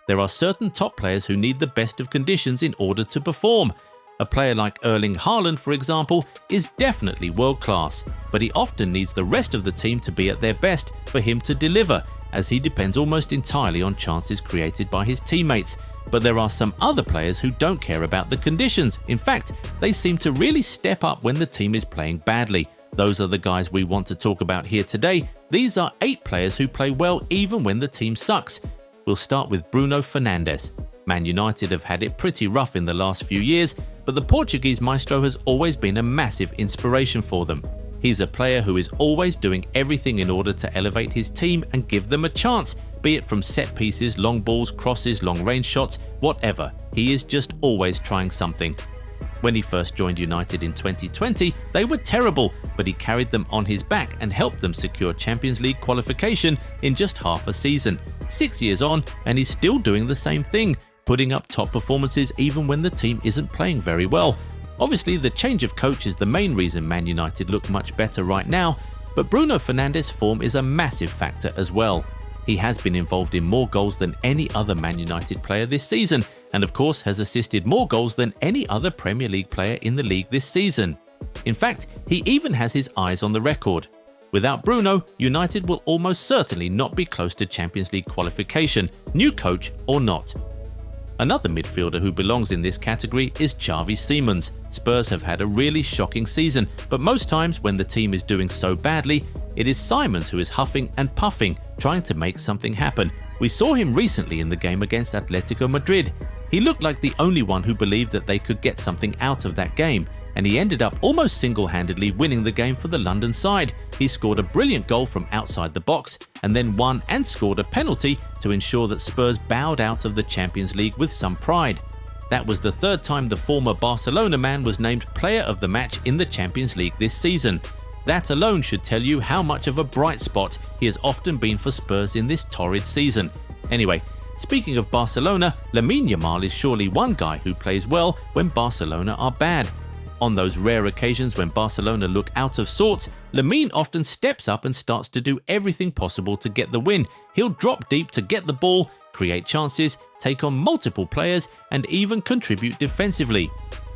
There are certain top players who need the best of conditions in order to perform. A player like Erling Haaland, for example, is definitely world-class, but he often needs the rest of the team to be at their best for him to deliver, as he depends almost entirely on chances created by his teammates. But there are some other players who don't care about the conditions. In fact, they seem to really step up when the team is playing badly. Those are the guys we want to talk about here today. These are 8 players who play well even when the team sucks. We'll start with Bruno Fernandes. Man United have had it pretty rough in the last few years, but the Portuguese maestro has always been a massive inspiration for them. He's a player who is always doing everything in order to elevate his team and give them a chance, be it from set pieces, long balls, crosses, long-range shots, whatever. He is just always trying something. When he first joined United in 2020, they were terrible, but he carried them on his back and helped them secure Champions League qualification in just half a season. 6 years on, and he's still doing the same thing, putting up top performances even when the team isn't playing very well. Obviously, the change of coach is the main reason Man United look much better right now, but Bruno Fernandes' form is a massive factor as well. He has been involved in more goals than any other Man United player this season, and of course has assisted more goals than any other Premier League player in the league this season. In fact, he even has his eyes on the record. Without Bruno, United will almost certainly not be close to Champions League qualification, new coach or not. Another midfielder who belongs in this category is Xavi Simons. Spurs have had a really shocking season, but most times when the team is doing so badly, it is Simons who is huffing and puffing, trying to make something happen. We saw him recently in the game against Atletico Madrid. He looked like the only one who believed that they could get something out of that game, and he ended up almost single-handedly winning the game for the London side. He scored a brilliant goal from outside the box and then won and scored a penalty to ensure that Spurs bowed out of the Champions League with some pride. That was the 3rd time the former Barcelona man was named Player of the Match in the Champions League this season. That alone should tell you how much of a bright spot he has often been for Spurs in this torrid season. Anyway, speaking of Barcelona, Lamin Yamal is surely one guy who plays well when Barcelona are bad. On those rare occasions when Barcelona look out of sorts, Lamin often steps up and starts to do everything possible to get the win. He'll drop deep to get the ball, create chances, take on multiple players, and even contribute defensively.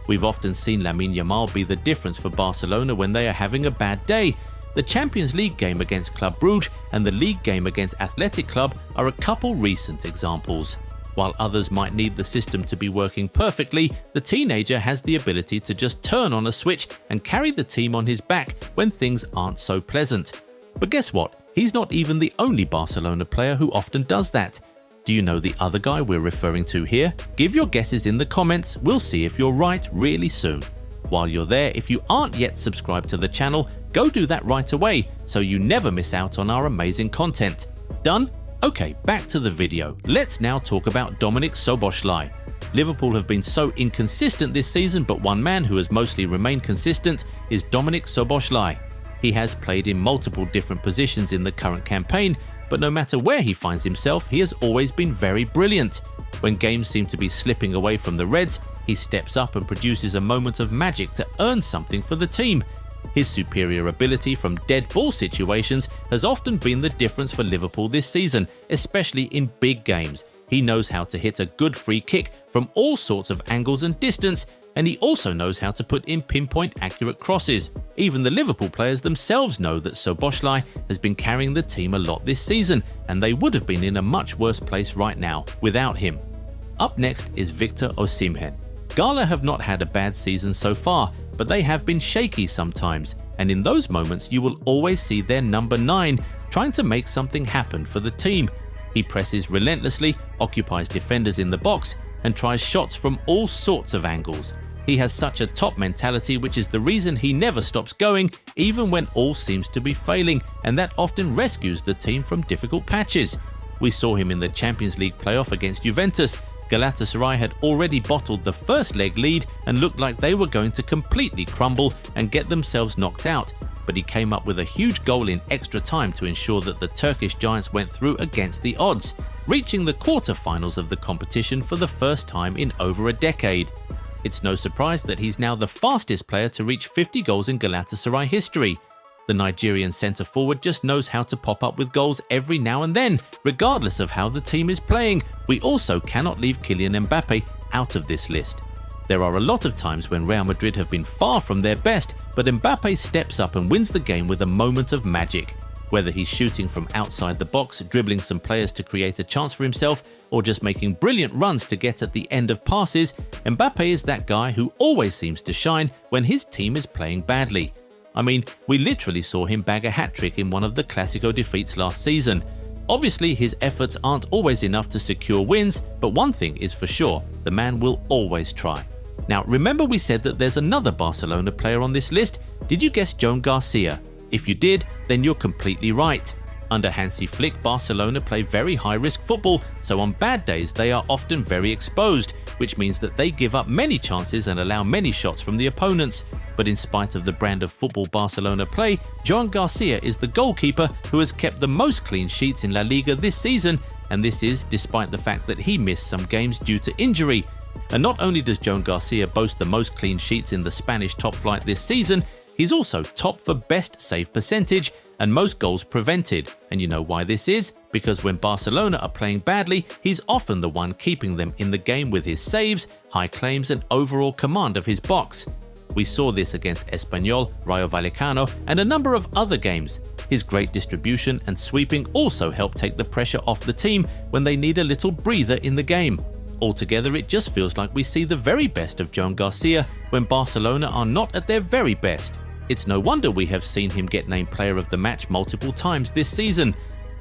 We've often seen Lamin Yamal be the difference for Barcelona when they are having a bad day. The Champions League game against Club Brugge and the league game against Athletic Club are a couple recent examples. While others might need the system to be working perfectly, the teenager has the ability to just turn on a switch and carry the team on his back when things aren't so pleasant. But guess what? He's not even the only Barcelona player who often does that. Do you know the other guy we're referring to here? Give your guesses in the comments, we'll see if you're right really soon. While you're there, if you aren't yet subscribed to the channel, go do that right away so you never miss out on our amazing content. Done? Okay, back to the video. Let's now talk about Dominic Soi. Liverpool have been so inconsistent this season, but one man who has mostly remained consistent is Dominic Soi. He has played in multiple different positions in the current campaign, but no matter where he finds himself, he has always been very brilliant. When games seem to be slipping away from the Reds, he steps up and produces a moment of magic to earn something for the team. His superior ability from dead ball situations has often been the difference for Liverpool this season, especially in big games. He knows how to hit a good free kick from all sorts of angles and distance, and he also knows how to put in pinpoint accurate crosses. Even the Liverpool players themselves know that Szoboszlai has been carrying the team a lot this season, and they would have been in a much worse place right now without him. Up next is Victor Osimhen. Gala have not had a bad season so far, but they have been shaky sometimes, and in those moments you will always see their number 9 trying to make something happen for the team. He presses relentlessly, occupies defenders in the box, and tries shots from all sorts of angles. He has such a top mentality, which is the reason he never stops going even when all seems to be failing, and that often rescues the team from difficult patches. We saw him in the Champions League playoff against Juventus. Galatasaray had already bottled the first leg lead and looked like they were going to completely crumble and get themselves knocked out, but he came up with a huge goal in extra time to ensure that the Turkish giants went through against the odds, reaching the quarter-finals of the competition for the first time in over a decade. It's no surprise that he's now the fastest player to reach 50 goals in Galatasaray history. The Nigerian centre-forward just knows how to pop up with goals every now and then, regardless of how the team is playing. We also cannot leave Kylian Mbappe out of this list. There are a lot of times when Real Madrid have been far from their best, but Mbappe steps up and wins the game with a moment of magic. Whether he's shooting from outside the box, dribbling some players to create a chance for himself, or just making brilliant runs to get at the end of passes, Mbappe is that guy who always seems to shine when his team is playing badly. I mean, we literally saw him bag a hat-trick in one of the Clásico defeats last season. Obviously, his efforts aren't always enough to secure wins, but one thing is for sure, the man will always try. Now, remember we said that there's another Barcelona player on this list? Did you guess Joan Garcia? If you did, then you're completely right. Under Hansi Flick, Barcelona play very high-risk football, so on bad days they are often very exposed, which means that they give up many chances and allow many shots from the opponents. But in spite of the brand of football Barcelona play, Joan Garcia is the goalkeeper who has kept the most clean sheets in La Liga this season, and this is despite the fact that he missed some games due to injury. And not only does Joan Garcia boast the most clean sheets in the Spanish top flight this season, he's also top for best save percentage and most goals prevented. And you know why this is? Because when Barcelona are playing badly, he's often the one keeping them in the game with his saves, high claims and overall command of his box. We saw this against Espanyol, Rayo Vallecano and a number of other games. His great distribution and sweeping also help take the pressure off the team when they need a little breather in the game. Altogether, it just feels like we see the very best of Joan Garcia when Barcelona are not at their very best. It's no wonder we have seen him get named player of the match multiple times this season.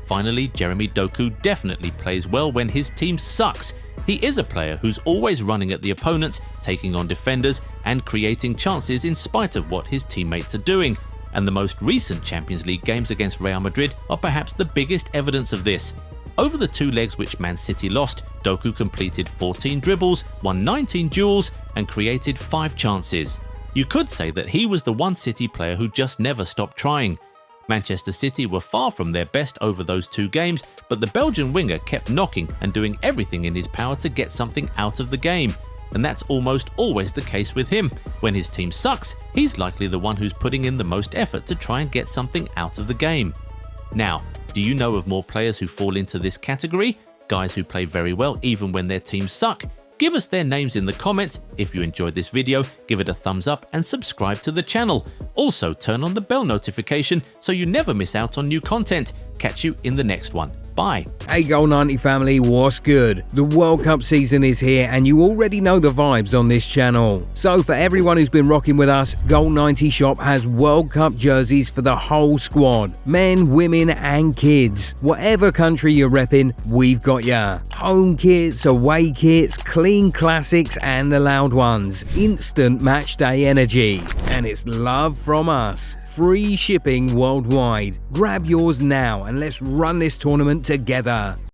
Finally, Jeremy Doku definitely plays well when his team sucks. He is a player who's always running at the opponents, taking on defenders and creating chances in spite of what his teammates are doing. And the most recent Champions League games against Real Madrid are perhaps the biggest evidence of this. Over the 2 legs which Man City lost, Doku completed 14 dribbles, won 19 duels and created 5 chances. You could say that he was the one City player who just never stopped trying. Manchester City were far from their best over those 2 games, but the Belgian winger kept knocking and doing everything in his power to get something out of the game. And that's almost always the case with him. When his team sucks, he's likely the one who's putting in the most effort to try and get something out of the game. Now, do you know of more players who fall into this category? Guys who play very well even when their teams suck? Give us their names in the comments. If you enjoyed this video, give it a thumbs up and subscribe to the channel. Also, turn on the bell notification so you never miss out on new content. Catch you in the next one. Bye. Hey Goal 90 family, what's good? The World Cup season is here and you already know the vibes on this channel. So for everyone who's been rocking with us, Goal 90 Shop has World Cup jerseys for the whole squad. Men, women and kids. Whatever country you're repping, we've got ya. Home kits, away kits, clean classics and the loud ones. Instant match day energy. And it's love from us. Free shipping worldwide. Grab yours now and let's run this tournament together.